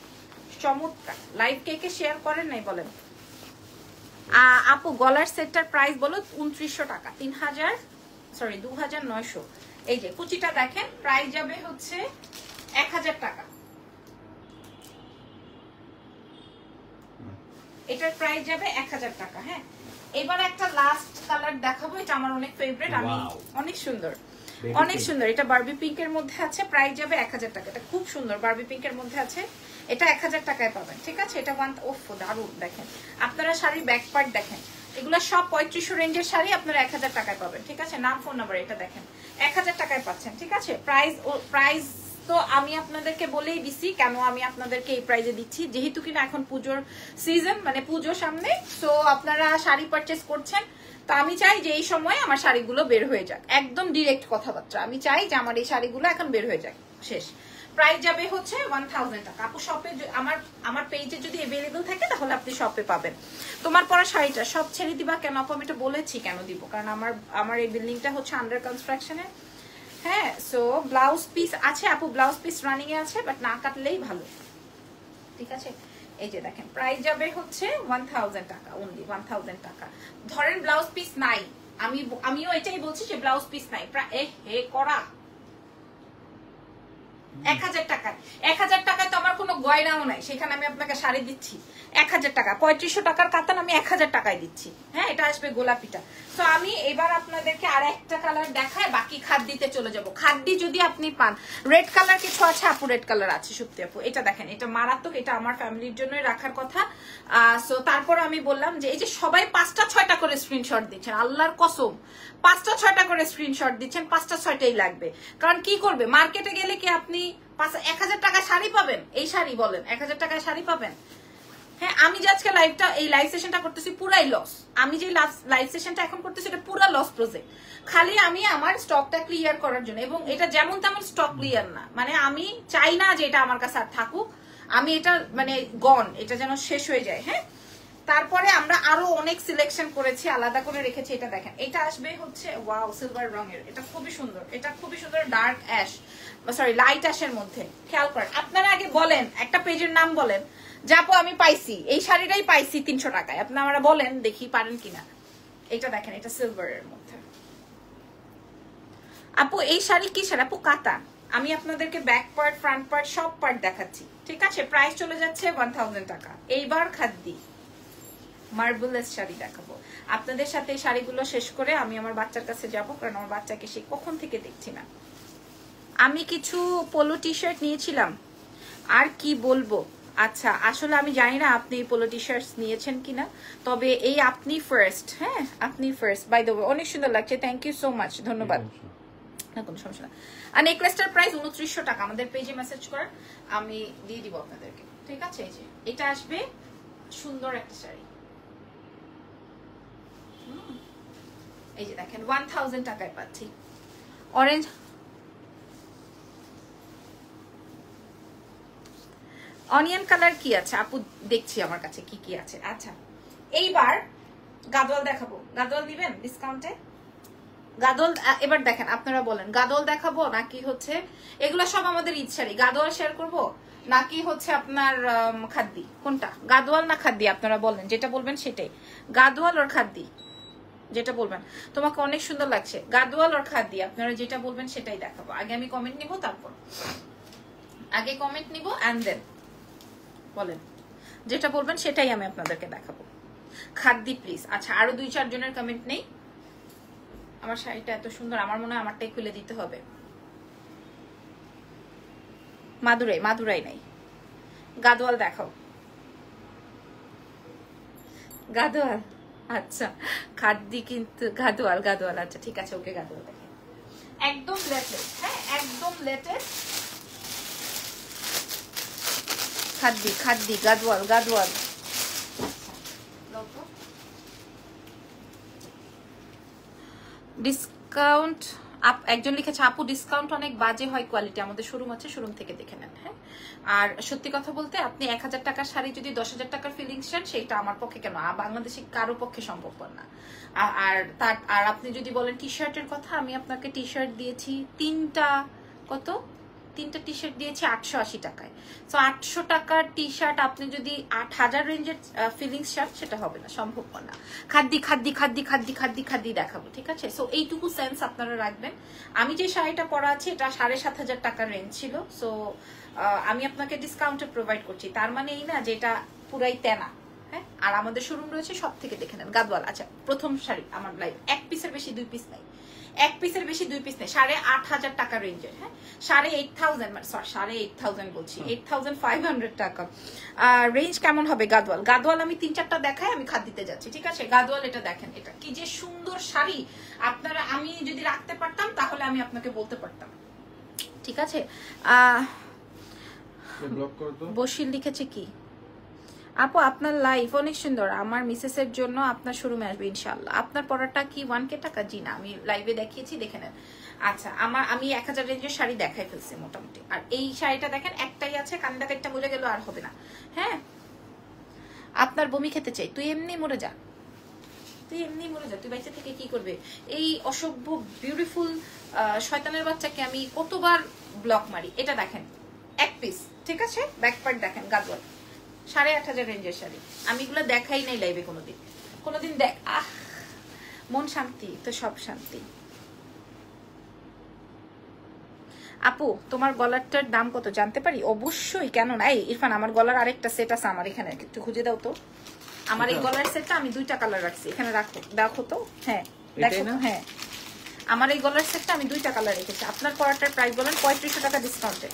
চমৎকার। লাইভ কে শেয়ার করেন নাই বলেন? আপু গলার সেটটার প্রাইস বলো। 2900 টাকা, 2900। এই যে কুচিটা দেখেন, প্রাইস যাবে হচ্ছে 1000 টাকা। এটার প্রাইস যাবে 1000 টাকা। হ্যাঁ এবার একটা লাস্ট কালার দেখাবো, এটা আমার অনেক ফেভারিট। আমি অনেক সুন্দর, অনেক সুন্দর। এটা বারবি পিঙ্কের মধ্যে আছে, প্রাইস যাবে 1000 টাকা। এটা খুব সুন্দর, বারবি পিঙ্কের মধ্যে আছে। এটা 1000 টাকায় পাবেন, ঠিক আছে? এটা ওফ দারুণ। দেখেন আপনারা শাড়ির ব্যাক পার্ট দেখেন, এগুলো সব 3500 রেঞ্জের শাড়ি, আপনারা 1000 টাকায় পাবেন, ঠিক আছে? নাম ফোন নাম্বার এটা দেখেন, 1000 টাকায় পাচ্ছেন, ঠিক আছে? প্রাইস তো আমি আপনাদেরকে বলেই দিছি কেন আমি আপনাদেরকে এই প্রাইজে দিচ্ছি, যেহেতু কিনা এখন পুজোর সিজন, মানে পুজো সামনে, তো আপনারা শাড়ি পারচেস করছেন, তো আমি চাই যে এই সময় আমার শাড়িগুলো বের হয়ে যাক, একদম ডিরেক্ট কথাবার্তা, আমি চাই যে আমার এই শাড়িগুলো এখন বের হয়ে যাক, শেষ। প্রাইস যাবে হচ্ছে 1000 টাকা। আপু শপে আমার পেজে যদি अवेलेबल থাকে তাহলে আপনি শপে পাবেন। তোমার পরা শাড়িটা সব ছেড়ে দিবা কেন আপু? আমি এটা বলেছি কেন দিব, কারণ আমার এই বিল্ডিংটা হচ্ছে আন্ডার কনস্ট্রাকশনে। হ্যাঁ, সো ব্লাউজ পিস আছে আপু, ব্লাউজ পিস রানিং এ আছে, বাট না কাটলেই ভালো, ঠিক আছে? এই যে দেখেন প্রাইস যাবে হচ্ছে 1000 টাকা, অনলি 1000 টাকা। ধরেন ব্লাউজ পিস নাই, আমিও এটাই বলছি যে ব্লাউজ পিস নাই, হে করা 1000 টাকায়, 1000 টাকায় তো আমার কোনো গয়নাও নাই, সেখানে আমি আপনাকে শাড়ি দিচ্ছি 1000 টাকা। 3500 টাকার কাতান আমি 1000 টাকায় দিচ্ছি। হ্যাঁ, এটা আসবে গোলাপিটা। তো আমি এবার আপনাদেরকে আর একটা কালার দেখায়, বাকি খাদ্যিতে চলে যাব। খাদ্যি যদি আপনি পান, রেড কালার কিছু আছে আপু, রেড কালার আছে সুপ্তি আপু, এটা দেখেন, এটা মারাত্মক, এটা আমার ফ্যামিলির জন্যই রাখার কথা। সো তারপর আমি বললাম যে এই যে সবাই 5টা 6টা করে স্ক্রিনশট দিচ্ছেন, আল্লাহর কসম 5টা 6টা করে স্ক্রিনশট দিচ্ছেন, 5টা 6টাই লাগবে। কারণ কি করবে, মার্কেটে গেলে কি আপনি 1000 টাকায় শাড়ি পাবেন? এই শাড়ি বলেন 1000 টাকায় শাড়ি পাবেন? হ্যাঁ, আমি যে আজকে এই লাইভ সেশনটা করতেছি পুরাই লস। আমি যে লাইভ সেশনটা এখন করতেছি এটা পুরা লস প্রজেক্ট, খালি আমি আমার স্টকটা ক্লিয়ার করার জন্য। এবং এটা যেমন তেমন স্টক ক্লিয়ার না, মানে আমি চাই না যে এটা আমার কাছে আর থাকুক, আমি এটা মানে গন, এটা যেন শেষ হয়ে যায়। হ্যাঁ, তারপরে আমরা আরো অনেক সিলেকশন করেছি, আলাদা করে রেখেছি। এটা দেখেন, এটা আসবে হচ্ছে ওয়াও সিলভার রঙের, এটা খুবই সুন্দর, এটা খুবই সুন্দর, ডার্ক অ্যাশ, সরি লাইট অ্যাশের মধ্যে। খেয়াল করেন, আপনারা আগে বলেন, একটা পেজের নাম বলেন, যাপো আমি পাইছি এই শাড়িটাই পাইছি 300 টাকায়, আপনারা বলেন দেখি পারেন কিনা। এটা দেখেন, এটা সিলভারের মধ্যে। আপু এই শাড়ি কি শাড়ি আপু? কাতা। আমি আপনাদেরকে ব্যাক পার্ট, ফ্রন্ট পার্ট, সব পার্ট দেখাচ্ছি, ঠিক আছে? প্রাইস চলে যাচ্ছে 1000 টাকা। এইবার খাদ্যি মার্বেলেস শাড়ি দেখাবো আপনাদের সাথে। এই শাড়িগুলো শেষ করে আমি আমার বাচ্চার কাছে যাব, কারণ আমার বাচ্চাকে সে কখন থেকে দেখছি না। আমি কিছু পোলো টি শার্ট নিয়েছিলাম, আর কি বলবো। আচ্ছা, আসলে আমি জানি না আপনি পোলো টি শার্ট নিয়েছেন কিনা, তবে এই আপনি ফার্স্ট। হ্যাঁ, আপনি ফার্স্ট, বাই দ্য ওয়ে অনেক সুন্দর লাগছে, থ্যাংক ইউ সো মাচ, ধন্যবাদ। না কোনো সমস্যা না। আর নেকলেসটার প্রাইস 2900 টাকা, আমাদের পেজে মেসেজ করেন, আমি দিয়ে দিব আপনাদেরকে, ঠিক আছে? এই যে এটা আসবে সুন্দর একটা শাড়ি, এই যে দেখেন 1000 টাকায় পাচ্ছি। অরেঞ্জ অনিয়ন কালার কি আছে আপু? দেখছি আমার কাছে কি কি আছে। আচ্ছা, এইবার গাদোয়াল দেখাবো। গাদোয়াল দিবেন ডিসকাউন্টে? গাদোয়াল এবার দেখেন, আপনারা বলেন গাদোয়াল দেখাবো নাকি হচ্ছে এগুলো সব আমাদের ঈদ শাড়ি, গাদোয়াল শেয়ার করবো নাকি হচ্ছে আপনার খাদ্যি? কোনটা, গাদোয়াল না খাদ্যি? আপনারা বলেন, যেটা বলবেন সেটাই। গাদোয়াল আর খাদ্যি, যেটা বলবেন। তোমাকে অনেক সুন্দর লাগছে, গাদোয়াল আর খাদ্যি, আপনারা যেটা বলবেন সেটাই দেখাবো। আগে আমি কমেন্ট নিব, তারপর আগে কমেন্ট নিব এন্ড দেন বলেন, যেটা বলবেন সেটাই আমি আপনাদেরকে দেখাবো। খাদ্যি প্লিজ। আচ্ছা, আরো 2-4 জনের কমেন্ট নেই। আমার শাড়িটা এত সুন্দর, আমার মনে হয় আমারটাই খুলে দিতে হবে। মাদুরাই নাই। গাদোয়াল দেখাও, গাদোয়াল। আচ্ছা, খাদ্যি কিন্তু গাদোয়াল। আচ্ছা ঠিক আছে, ওকে গাদোয়াল দেখে, একদম লেটেস্ট। হ্যাঁ, একদম লেটেস্ট। খাদ্যি গাদোয়াল। ডিসকাউন্ট একজন লিখেছে, আপু ডিসকাউন্ট অনেক বাজে হয় কোয়ালিটি, আমাদের শোরুম আছে, শোরুম থেকে দেখে নেন। হ্যাঁ, আর সত্যি কথা বলতে আপনি 1000 টাকার শাড়ি যদি 10,000 টাকার ফিলিংস চান, সেইটা আমার পক্ষে কেন, বাংলাদেশে কারো পক্ষে সম্ভবপর না। আর আপনি যদি বলেন টি শার্টের কথা, আমি আপনাকে টি শার্ট দিয়েছি তিনটা টি শার্ট দিয়েছি 880 টাকায়। তো 800 টাকার টি শার্ট আপনি যদি 8000 রেঞ্জের ফিলিংস চান, সেটা হবে না, সম্ভব না। খাদ্যি দেখাবো, ঠিক আছে? সো এইটুকু সেন্স আপনারা রাখবেন। আমি যে শাড়িটা পরা আছে এটা 7500 টাকার রেঞ্জ ছিল, সো আমি আপনাকে ডিসকাউন্টে প্রোভাইড করছি, তার মানে এই না যে এটা পুরাই তেনা। হ্যাঁ, আর আমাদের শোরুম রয়েছে, সব থেকে দেখে নেন। গাদওয়াল। আচ্ছা, প্রথম শাড়ি আমার লাইভ 1 পিসের বেশি 2 পিস নাই, এক পিসের বেশি 2 পিস নেই, 8,500 টাকা রেঞ্জের। হ্যাঁ 8,500 মানে সরি 8,500 বলছি, 8,500 টাকা। রেঞ্জ কেমন হবে গাদওয়াল? গাদওয়াল আমি 3-4টা দেখাই, আমি খাদ দিতে যাচ্ছি, ঠিক আছে? গাদওয়াল এটা দেখেন, এটা কি যে সুন্দর শাড়ি, আপনারা আমি যদি রাখতে পারতাম তাহলে আমি আপনাকে বলতে পারতাম, ঠিক আছে? বসির লিখেছে কি আপু আপনার লাইফ অনেক সুন্দর, আমার মিসেসের জন্য আপনার শোরুমে আসবে ইনশাআল্লাহ। আপনার পড়াটা কি 1K টাকা? জি না, আমি লাইভে দেখিয়েছি, দেখে নেন। আচ্ছা আমি 1000 রেঞ্জের শাড়ি দেখাই ফেলছি মোটামুটি। আর এই শাড়িটা দেখেন একটাই আছে, কান্দা কাটটা মরে গেল আর হবে না। হ্যাঁ আপনার বমি খেতে চাই, তুই এমনি মরে যা, তুই এমনি মরে যা, তুই বাইচে থেকে কি করবে? এই অসভ্য বিউটিফুল শয়তানের বাচ্চাকে আমি কতবার ব্লক মারি। এটা দেখেন এক পিস, ঠিক আছে? ব্যাক পার্ট দেখেন, গাদওয়াল 8,500 রেঞ্জের শাড়ি। আমি এগুলো দেখাই নাই লাইভে কোনোদিন দেখ, মন শান্তি তো সব শান্তি। আপু তোমার গলারটার দাম কত জানতে পারি? অবশ্যই, কেন না। এই ইরফান আমার গলার আরেকটা সেট আছে আমার এখানে, একটু খুঁজে দাও তো। আমার এই গলার সেটটা আমি 2টা কালার রাখছি এখানে, রাখো দেখো তো। হ্যাঁ দেখো তো, হ্যাঁ আমার এই গলার সেটটা আমি 2টা কালার রেখেছি। আপনার পরাটার প্রাইস বলেন? 3500 টাকা ডিসকাউন্টে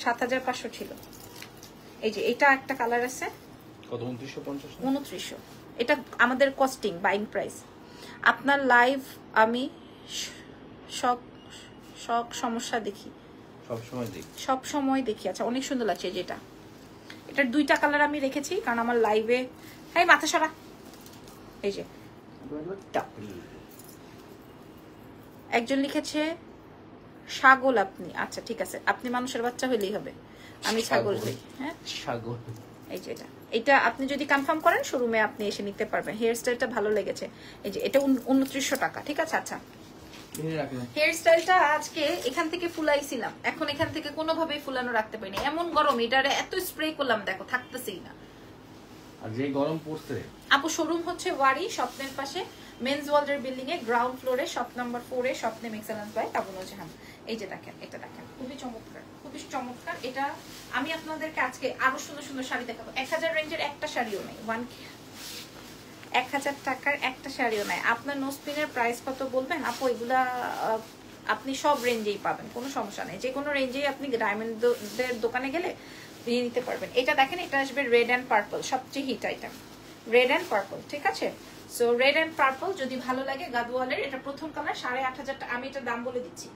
7,500 ছিল। এই যে এটা একটা কালার আছে, কত? 2950। 2900, এটা আমাদের কস্টিং বাইং প্রাইস। আপনার লাইভ আমি সব সমস্যা দেখি, সব সময় দেখি। আচ্ছা অনেক সুন্দর লাগছে যেটা, এটার 2টা কালার আমি রেখেছি কারণ আমার লাইভে। হ্যাঁ মাথা সরা, এই যে একজন লিখেছে ছাগল আপনি। আচ্ছা ঠিক আছে, আপনি মানুষের বাচ্চা হইলেই হবে, আমি ছাগল হই। হ্যাঁ ছাগল, এই যে এটা আপনি যদি কনফার্ম করেন শোরুমে আপনি এসে নিতে পারবেন। হেয়ার স্টাইলটা ভালো লেগেছে, এই যে এটা 2900 টাকা, ঠিক আছে? আচ্ছা হেয়ার স্টাইলটা আজকে এখান থেকে ফুলাইছিলাম, এখন এখান থেকে কোনোভাবেই ফুলানো রাখতে পারিনি, এমন গরম, এটারে এত স্প্রে করলাম দেখো থাকতেছেই না। আর যে গরম পড়ছে। আপু শোরুম হচ্ছে ওয়ারি স্বপ্নের পাশে, মেন্স ওয়ার্ল্ডের বিল্ডিং এ গ্রাউন্ড ফ্লোরে, শপ নাম্বার 4 এ, স্বপ্নে এক্সেলেন্স বাই তাবনুল জাহান। এই যে দেখেন, এটা দেখেন খুবই চমৎকার, খুবই চমৎকার। এটা আমি আপনাদেরকে আজকে আরো সুন্দর সুন্দর শাড়ি দেখাবো। 1000 রেঞ্জের একটা শাড়িও নেই, 1000 টাকার একটা শাড়িও নাই। আপনার নোসপিনের প্রাইস কত বলবেন? আপু এগুলা আপনি সব রেঞ্জেই পাবেন, কোনো সমস্যা নেই, যে কোনো রেঞ্জেই আপনি ডায়মন্ডের দোকানে গেলে নিয়ে নিতে পারবেন। এটা দেখেন, এটা আসবে রেড অ্যান্ড পার্পল, সবচেয়ে hit item red and purple, ঠিক আছে? সো রেড অ্যান্ড পার্পল যদি ভালো লাগে গাদওয়ালের, এটা প্রথম কালার 8,500 টাকা। আমি এটার দাম বলে দিচ্ছি,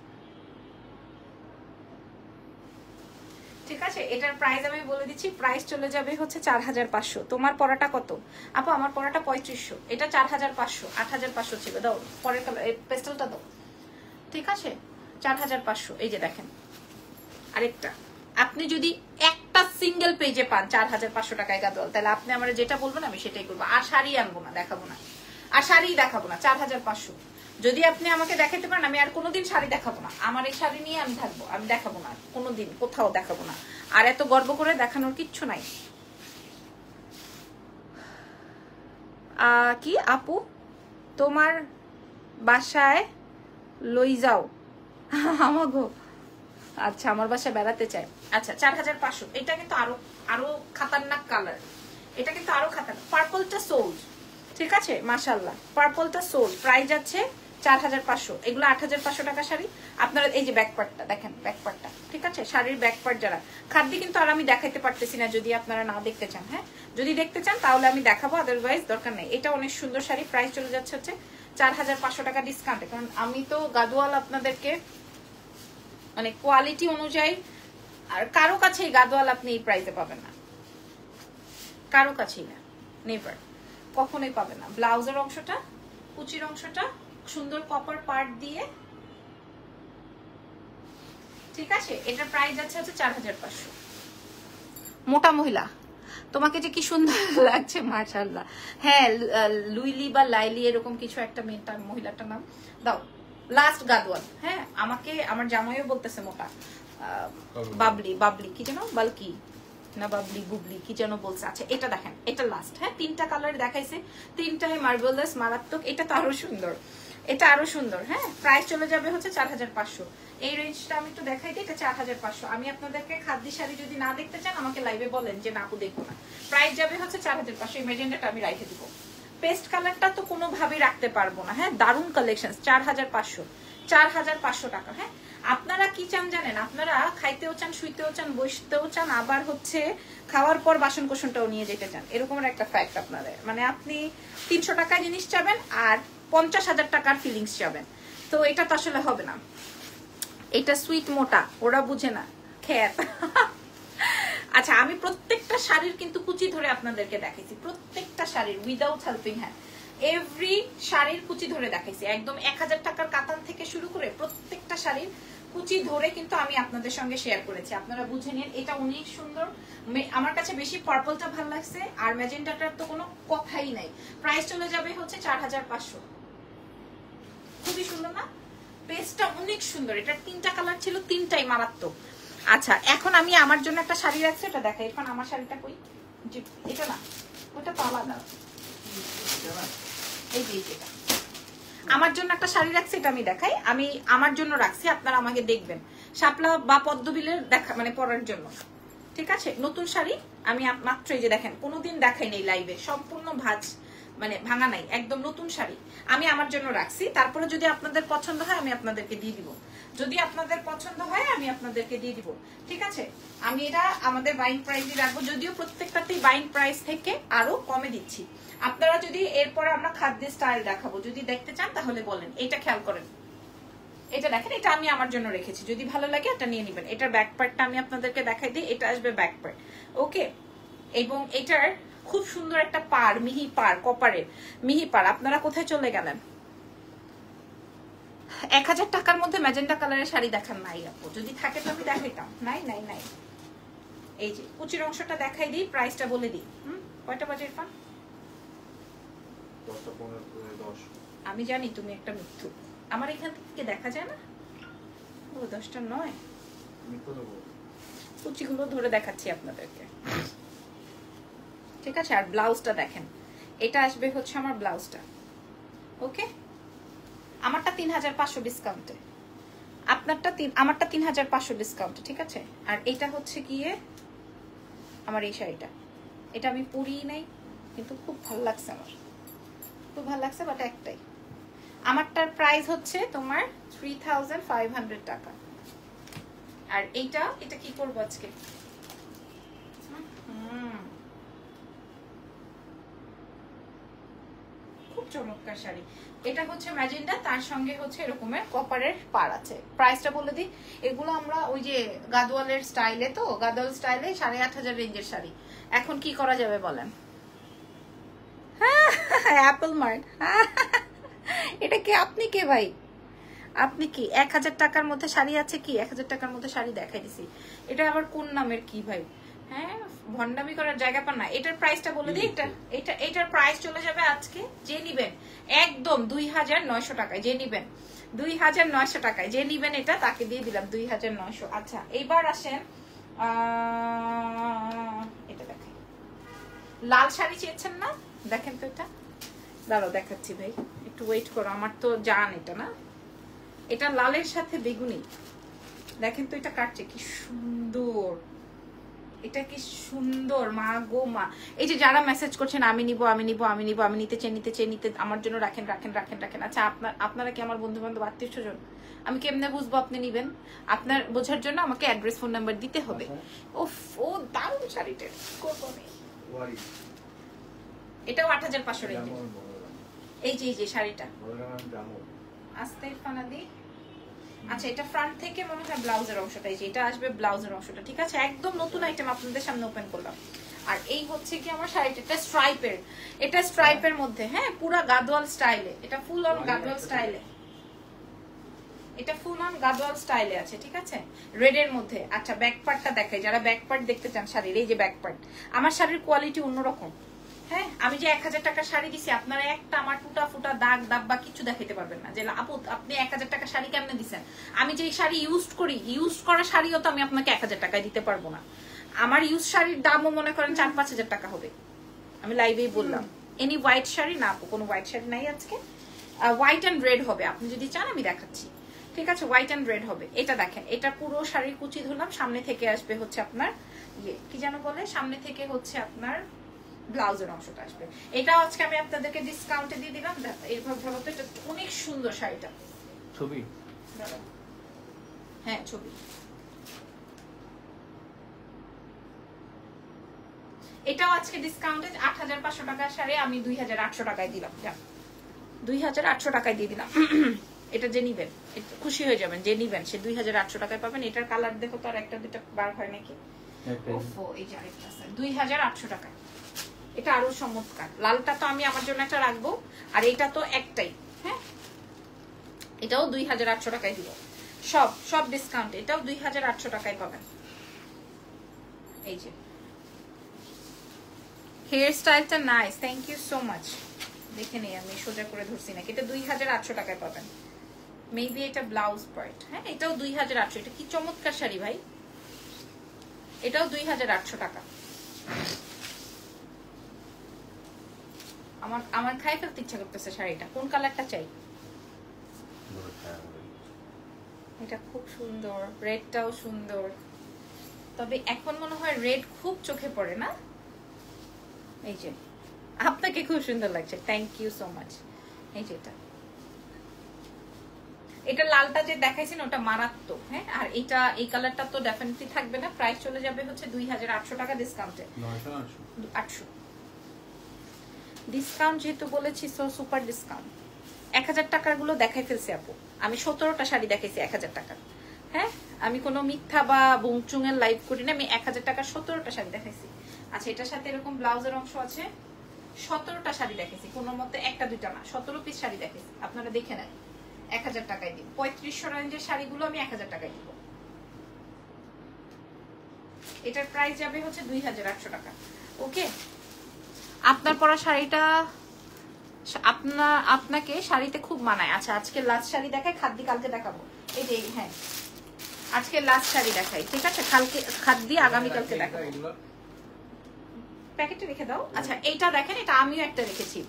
ঠিক আছে? এটার প্রাইস আমি বলে দিচ্ছি, প্রাইস চলে যাবে হচ্ছে 4,500। তোমার পরাটা কত আপু? আমার পরাটা 3500, এটা 4,500, 8,500 ছিল। দাও পরের কালার, পেস্টেলটা দাও, ঠিক আছে? 4,500। এই যে দেখেন আরেকটা, আপনি যদি একটা সিঙ্গেল পেজে পান 4,500 টাকায় গাদওয়াল, তাহলে আপনি আমার যেটা বলবেন আমি সেটাই করবো। আর শাড়ি আনবো না, দেখাবো না, আর শাড়ি দেখাবো না। 4,500 যদি আপনি আমাকে দেখাতে পারেন, আমি আর কোনোদিন শাড়ি দেখাবো না। আমার এই শাড়ি নিয়ে আমি থাকবো, আমি দেখাবো না কোনোদিন, কোথাও দেখাবো না। আর এত গর্ব করে দেখানোর কিচ্ছু নাই। কি আপু তোমার বাসায় লই যাও আমাগো? আচ্ছা আমার বাসায় বেড়াতে চাই। আচ্ছা 4,500। এটা কিন্তু আরো খাতারনাক কালার, এটা কিন্তু আরো খাতারনাক। পার্পলটা সোল্ড, ঠিক আছে? মাশাআল্লাহ পার্পলটা সোল্ড, প্রাইস আছে 4,500। এগুলো 8,500 টাকা শাড়ি। আপনারা এই যে ব্যাকপার্টটা দেখেন, ব্যাকপার্টটা, ঠিক আছে? শাড়ির ব্যাকপার্ট যারা খাদ্য কিন্তু আর আমি দেখাইতে পারতেছি না, যদি আপনারা না দেখতে চান। হ্যাঁ যদি দেখতে চান তাহলে আমি দেখাবো, আদারওয়াইজ দরকার নেই। এটা অনেক সুন্দর শাড়ি, প্রাইস চলে যাচ্ছে হচ্ছে 4,500 টাকা ডিসকাউন্টে। কারণ আমি তো গাদওয়াল আপনাদেরকে মানে কোয়ালিটি অনুযায়ী, আর কারো কাছেই গাদওয়াল আপনি এই প্রাইসে পাবেন না, কারো কাছেই না, নেভার, কখনোই পাবেন না। ব্লাউজের অংশটা, কুচির অংশটা সুন্দর কপার পার্ট দিয়ে, ঠিক আছে? এটার প্রাইস আছে হচ্ছে 4,500। মোটা মহিলা, তোমাকে যে কি সুন্দর লাগছে মাশাআল্লাহ। হ্যাঁ লুইলি বা লাইলি এরকম কিছু একটা মেয়েটার, মহিলাটার নাম দাও। লাস্ট গাদওয়াল। হ্যাঁ আমাকে আমার জামাইও বলতেছে মোটা, বাবলি কি যেন, বালকি না বাবলি বুবলি কি যেন বলছে। আচ্ছা এটা দেখেন, এটা লাস্ট। হ্যাঁ 3টা কালার দেখাইছে, 3টাই মার্ভেলাস, মারাত্মক। এটা তো আরো সুন্দর, এটা আরো সুন্দর। হ্যাঁ প্রাইস চলে যাবে হচ্ছে 4,500। এই রেঞ্জটা আমি একটু দেখাই দিই, এটা 4,500। আমি আপনাদেরকে খাদ্য শাড়ি যদি না দেখতে চান আমাকে লাইভে বলেন যে না আপু দেখবো না। প্রাইস যাবে হচ্ছে 4,500। এই মেজেন্ডাটা আমি রাইখে দিব, পেস্ট কালারটা তো কোনোভাবেই রাখতে পারবো না। হ্যাঁ, দারুণ কালেকশন, 4500 টাকা। হ্যাঁ, আপনারা কি চান জানেন? আপনারা খাইতেও চান, শুইতেও চান, বসতেও চান, আবার হচ্ছে খাওয়ার পর বাসন কোসনটাও নিয়ে যেতে চান, এরকমের একটা ফ্যাক্ট আপনাদের। মানে আপনি 300 টাকায় জিনিস চাবেন আর 50,000 টাকার ফিলিংস চাবেন, তো এটা তো আসলে হবে না। এটা সুইট মোটা, ওরা বুঝে না খেত। আচ্ছা, আমি প্রত্যেকটা শাড়ির কিন্তু কুচি ধরে আপনাদেরকে দেখাইছি, প্রত্যেকটা শাড়ির উইদাউট হেল্পিং হ্যান্ড এভরি শাড়ির কুচি ধরে দেখাইছি, একদম 1000 টাকার কাতান থেকে শুরু করে প্রত্যেকটা শাড়ির কুচি ধরে কিন্তু আমি আপনাদের সঙ্গে শেয়ার করেছি। আপনারা বুঝে নিন, এটা অনেক সুন্দর। আমার কাছে বেশি পার্পলটা ভালো লাগছে, আর ম্যাজেন্টাটার তো কোনো কথাই নাই। প্রাইস চলে যাবে হচ্ছে 4500। খুবই সুন্দর না? পেস্টটা অনেক সুন্দর, এটা 3টা কালার ছিল, 3টাই মারাত্মক। আচ্ছা, এখন আমি আমার জন্য একটা শাড়ি রাখছি, এটা দেখাই। এখন আমার শাড়িটা কই? এটা না, ওটা তো আলাদা। এই যে এটা আমার জন্য একটা শাড়ি রাখছি, এটা আমি দেখাই। আমি আমার জন্য রাখছি, আপনারা আমাকে দেখবেন শাপলা বা পদ্মবিলের দেখা মানে পরার জন্য, ঠিক আছে? নতুন শাড়ি আমি মাত্র এই যে দেখেন, কোনোদিন দেখাই নেই লাইভে, সম্পূর্ণ ভাঁজ মানে ভাঙা নাই, একদম নতুন শাড়ি আমি আমার জন্য রাখছি। তারপরে যদি আপনাদের পছন্দ হয় আমি আপনাদেরকে দিয়ে দিব, যদি আপনাদের পছন্দ হয় আমি আপনাদেরকে দিয়ে দিব, ঠিক আছে? আমি এটা আমাদের বাইং প্রাইসই রাখবো, যদিও প্রত্যেকটাতেই বাইং প্রাইস থেকে আরো কমে দিচ্ছি। আপনারা যদি এরপরে আমরা খাদ্যের স্টাইল দেখাবো, যদি দেখতে চান তাহলে বলেন। এটা খেয়াল করেন, এটা দেখেন, এটা আমি আমার জন্য রেখেছি, যদি ভালো লাগে এটা নিয়ে নেবেন। এটার ব্যাক পার্টটা আমি আপনাদেরকে দেখাই দিই, এটা আসবে ব্যাক পার্ট, ওকে? এবং এটার খুব সুন্দর একটা পার, মিহি পার, কপারের মিহি পার। আপনারা কোথায় চলে গেলেন? 1000 টাকার মধ্যে ম্যাজেন্টা কালারের শাড়ি দেখান নাই আপু, যদি থাকে তো আমি দেখাইতাম। নাই নাই নাই, এই যে কুচির অংশটা দেখাই দিই, প্রাইসটা বলে দিই। কয়টা বাজে ইরফান? 10:15 আমি জানি তুমি একটা মিথ্যু, আমার এখান থেকে দেখা যায় না। ও 10টা নয়, কুচিগুলো ধরে দেখাচ্ছি আপনাদেরকে, ঠিক আছে? আর ব্লাউজটা দেখেন, এটা আসবে হচ্ছে আমার ব্লাউজটা, ওকে? আমারটা 3500 ডিসকাউন্টে, আমারটা 3500 ডিসকাউন্টে, ঠিক আছে? আর এটা হচ্ছে গিয়ে আমার এই শাড়িটা, এটা আমি পরিই নাই, কিন্তু খুব ভালো লাগছে, আমার খুব ভালো লাগছে, বাট একটাই। আমারটার প্রাইস হচ্ছে তোমার 3500 টাকা। আর এটা কি করবো আজকে? খুব চমৎকার শাড়ি, এটা হচ্ছে ম্যাজেন্ডা, তার সঙ্গে হচ্ছে এরকমের কপারের পার আছে। প্রাইসটা বলে দিই, এগুলো আমরা ওই যে গাদওয়ালের স্টাইলে, তো গাদওয়াল স্টাইলে 8500 রেঞ্জের শাড়ি। এখন কি করা যাবে বলেন? অ্যাপল মার্ট, এটা কি? আপনি কে ভাই? আপনি কি 1000 টাকার মধ্যে শাড়ি আছে কি? 1000 টাকার মধ্যে শাড়ি দেখাই দিছি, এটা আবার কোন নামের কি ভাই? হ্যাঁ, ভন্ডামি করার জায়গা পান না। এটার প্রাইসটা বলে দিই, এটার প্রাইস চলে যাবে আজকে, যে নিবেন একদম 2900 টাকায়, যে নিবেন 2900 টাকায়, যে নিবেন এটা তাকে দিয়ে দিলাম 2900। আচ্ছা, এইবার আসেন, এটা দেখেন, লাল শাড়ি চেয়েছেন না? দেখেন তো, এটা দাঁড়াও দেখাচ্ছি ভাই, একটু ওয়েট করো, আমার তো জান এটা না, এটা লালের সাথে বেগুনি। দেখেন তো এটা কাটছে কি সুন্দর, এটা কি সুন্দর, মা গো মা। এই যে যারা মেসেজ করছেন আমি নিব আমি নিব আমি নিব, আমি নিতে চাই নিতে চাই নিতে, আমার জন্য রাখেন রাখেন রাখেন রাখেন। আচ্ছা, আপনারা কি আমার বন্ধু বান্ধব, আত্মীয় স্বজন? আমি কেমনে বুঝবো আপনি নিবেন? আপনার বোঝার জন্য আমাকে অ্যাড্রেস, ফোন নাম্বার দিতে হবে। ওফ, ও দারুণ শাড়িটা, করবো আমি। এটাও 8500 রেঞ্জে। এই যে শাড়িটা আস্তে ফানাদি। আচ্ছা, এটা ফ্রন্ট থেকে মনে হয় ব্লাউজের অংশটা, এই যে এটা আসবে ব্লাউজের অংশটা, ঠিক আছে? একদম নতুন আইটেম আপনাদের সামনে ওপেন করলাম। আর এই হচ্ছে কি আমার শাড়িটা, এটা স্ট্রাইপের, এটা স্ট্রাইপের মধ্যে, হ্যাঁ, পুরো গাদওয়াল স্টাইলে, এটা ফুল অন গাদওয়াল স্টাইলে, এটা ফুল অন গাদওয়াল স্টাইলে আছে, ঠিক আছে? রেড এর মধ্যে। আচ্ছা, ব্যাক পার্টটা দেখাই, যারা ব্যাক পার্ট দেখতে চান শাড়ির, এই যে ব্যাক পার্ট। আমার শাড়ির কোয়ালিটি অন্যরকম, হ্যাঁ। আমি যে 1000 টাকার শাড়ি দিছি, আপনারা একটা আমার টুটা ফুটা দাগ দাগ বা কিছু দেখাইতে পারবেন না যে আপু আপনি 1000 টাকার শাড়ি কেমনে দিচ্ছেন। আমি যে শাড়ি ইউজ করি, ইউজ করা শাড়িও তো আমি আপনাকে 1000 টাকায় দিতে পারবো না। আমার ইউজ শাড়ির দামও মনে করেন 4-5 টাকা হবে, আমি লাইভেই বললাম। এনি হোয়াইট শাড়ি না আপু, কোনো হোয়াইট শাড়ি নাই আজকে। হোয়াইট অ্যান্ড রেড হবে, আপনি যদি চান আমি দেখাচ্ছি, ঠিক আছে? হোয়াইট অ্যান্ড রেড হবে। এটা দেখেন, এটা পুরো শাড়ির কুচি ধরলাম, সামনে থেকে আসবে হচ্ছে আপনার ইয়ে কি যেন বলে, সামনে থেকে হচ্ছে আপনার ব্লাউজের অংশটা আসবে। এটাও আজকে আমি আপনাদেরকে ডিসকাউন্টে দিয়ে দিলাম। এইভাবে ভালো তো, এটা অনেক সুন্দর শাড়িটা। ছবি হ্যাঁ ছবি। এটাও আজকে ডিসকাউন্টে 8500 টাকার শাড়ি আমি 2800 টাকায় দিলাম। 2800 টাকায় দিয়ে দিলাম। এটা যে নিবেন খুশি হয়ে যাবেন, যে নিবেন সে 2800 টাকায় পাবেন। এটার কালার দেখো তো, আর একটা দুটো বার হয় নাকি? ওফো, এই যে আরেকটা আছে 2800 টাকায়। এটা আরো চমৎকার। লালটা তো আমি আমার জন্য একটা রাখবো, আর এটা তো একটাই। হ্যাঁ, এটাও 2800 টাকায় দিব। সব ডিসকাউন্ট। এটাও 2800 টাকায় পাবেন। এই যে হেয়ার স্টাইলটা nice, thank you so much. দেখে নেই, আমি সোজা করে ধরছি নাকি। এটা 2800 টাকায় পাবেন। মেবি এটা ব্লাউজ পার্ট। হ্যাঁ, এটাও 2800। এটা কি চমৎকার শাড়ি ভাই, এটাও 2800 টাকা। আমার খাই ফেলতে ইচ্ছা করতেছে শাড়িটা। কোন কালারটা চাই? এটা খুব সুন্দর, রেডটাও সুন্দর। তবে এখন মনে হয় রেড খুব চোখে পড়ে না? এই যে আপনাকে খুব সুন্দর লাগছে, থ্যাংক ইউ সো মাচ। এই যে এটা লালটা যে দেখাইছেন ওটা মারাত্মক। হ্যাঁ, আর এটা এই কালারটা তো ডেফিনেটলি থাকবে না। প্রাইস চলে যাবে হচ্ছে 2800 টাকা ডিসকাউন্টে। 800 ডিসকাউন্ট যেহেতু বলেছি, সো সুপার ডিসকাউন্ট। 1000 টাকার গুলো দেখাই ফেলছি আপু। আমি 17টা শাড়ি দেখাইছি 1000 টাকা। হ্যাঁ, আমি কোনো মিথ্যা বা বুংচুং এর লাইভ করি না। আমি 1000 টাকার 17টা শাড়ি দেখাইছি। আচ্ছা, এটার সাথে এরকম ব্লাউজের অংশ আছে। 17টা শাড়ি দেখাইছি, কোনো মতে একটা দুইটা না, 17 পিস শাড়ি দেখাইছি। আপনারা দেখে নেন। 1000 টাকায় দিব। 3500 রেঞ্জের শাড়িগুলো আমি 1000 টাকায় দিব। এটার প্রাইস যাবে হচ্ছে 2800 টাকা। ওকে, আপনার পরা শাড়িটা আপনাকে শাড়িতে খুব মানায়। আচ্ছা, আজকে লাস্ট শাড়ি দেখাই, খাদ্দি কালকে দেখাবো। এই যে হ্যাঁ, আজকে লাস্ট শাড়ি দেখাই, ঠিক আছে? কালকে খাদ্দি, আগামীকালকে দেখাবো। প্যাকেটে রেখে দাও। আচ্ছা, এইটা দেখেন, এটা আমিও একটা রেখেছি।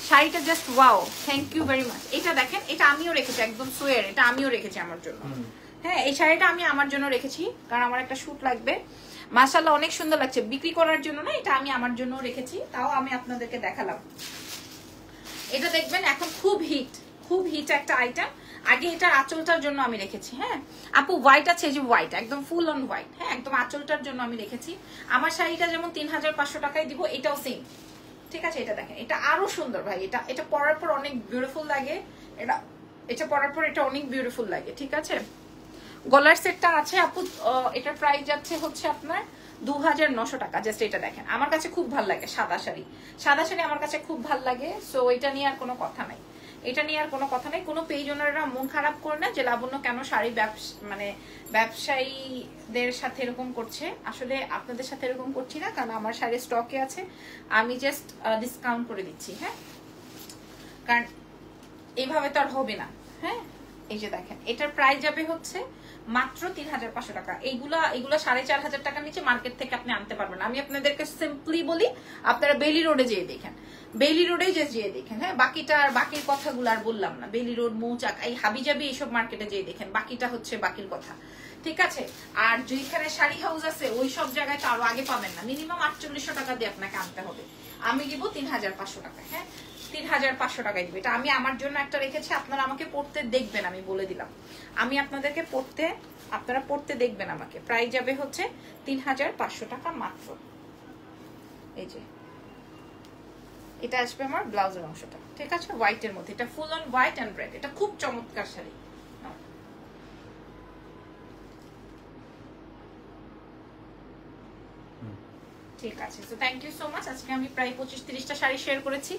শাড়িটা just wow, thank you very much. এটা দেখেন, এটা আমিও রেখেছি, একদম সোয়ার। এটা আমিও রেখেছি আমার জন্য। হ্যাঁ, এই শাড়িটা আমি আমার জন্য রেখেছি, কারণ আমার একটা শুট লাগবে। মাশাআল্লাহ, অনেক সুন্দর লাগছে। বিক্রি করার জন্য না, এটা আমি আমার জন্য রেখেছি, তাও আমি আপনাদেরকে দেখালাম। এটা দেখবেন এখন খুব হিট একটা আইটেম। আগে এটা আঁচলটার জন্য আমি রেখেছি। হ্যাঁ আপু, হোয়াইট আছে, যে হোয়াইট একদম ফুল অন হোয়াইট। হ্যাঁ, একদম আঁচলটার জন্য আমি রেখেছি। আমার শাড়িটা যেমন 3500 টাকায় দিব, এটাও সেম। ঠিক আছে, এটা দেখেন, এটা আরো সুন্দর ভাই। এটা পরার পর অনেক বিউটিফুল লাগে। এটা পরার পর এটা অনেক বিউটিফুল লাগে। ঠিক আছে, গলার সেটটা আছে আপু। এটার প্রাইস যাচ্ছে হচ্ছে আপনার 2900 টাকা। জাস্ট এটা দেখেন, আমার কাছে খুব ভালো লাগে। সাদা শাড়ি আমার কাছে খুব ভালো লাগে। সো এটা নিয়ে আর কোনো কথা নাই। কোনো পেজ ওনারা মন খারাপ করে না যে লাবণ্য কেন শাড়ি ব্যবসায়ীদের সাথে এরকম করছে। আসলে আপনাদের সাথে এরকম করছি না, কারণ আমার শাড়ি স্টকে আছে। আমি জাস্ট ডিসকাউন্ট করে দিচ্ছি। হ্যাঁ, কারণ এইভাবে তো আর হবে না। হ্যাঁ, এই যে দেখেন, এটার প্রাইস যাবে হচ্ছে মাত্র 3500 টাকা। এইগুলা 4500 টাকার নিচে মার্কেট থেকে আপনি আনতে পারবেন না। আমি আপনাদেরকে সিম্পলি বলি, আপনারা বেলি রোডে যেয়ে দেখেন, বেলি রোডে যেয়ে দেখেন। হ্যাঁ, বাকির কথাগুলো আর বললাম না। বেলি রোড, মৌচাক, এই হাবিজাবি এইসব মার্কেটে যেয়ে দেখেন। বাকিটা হচ্ছে বাকির কথা। ঠিক আছে, আর যেখানে শাড়ি হাউস আছে ওই সব জায়গায় তো আরো আগে পাবেন না। মিনিমাম 4800 টাকা দিয়ে আপনাকে আনতে হবে। আমি দিব 3500 টাকা। হ্যাঁ, 3500 টাকায় দিব। এটা আমি আমার জন্য একটা রেখেছি। আপনারা আমাকে পড়তে দেখবেন, আমি বলে দিলাম। আমি আপনাদেরকে আপনারা পড়তে দেখবেন আমাকে। প্রাইস যাবে হচ্ছে 3500 টাকা মাত্র। এই যে এটা আসবে আমার ব্লাউজের অংশটা। ঠিক আছে, হোয়াইটের মধ্যে। এটা full on white and red. এটা খুব চমৎকার শাড়ি। ঠিক আছে, so thank you so much. আজকে আমি প্রায় 25-30টা শাড়ি শেয়ার করেছি,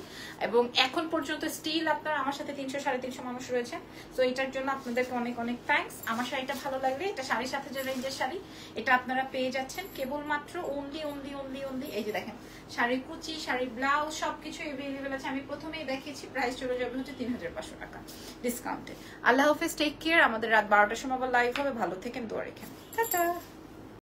এবং এখন পর্যন্ত স্টিল আপনারা আমার সাথে 300-350 মানুষ রয়েছে। সো এটার জন্য আপনাদেরকে অনেক অনেক থ্যাঙ্কস। আমার শাড়িটা ভালো লাগলে, এটা শাড়ির সাথে যে রেঞ্জের শাড়ি, এটা আপনারা পেয়ে যাচ্ছেন কেবলমাত্র অনলি এই যে দেখেন, শাড়ির কুচি, শাড়ির ব্লাউজ সবকিছু এভেলেবেল আছে। আমি প্রথমেই দেখিয়েছি, প্রাইস চলে যাবে হচ্ছে 3500 টাকা ডিসকাউন্টে। আল্লাহ হাফেজ, টেক কেয়ার। আমাদের রাত 12টার সময় আবার লাইভ হবে। ভালো থেকেন, দোয়া রেখেন, টাটা।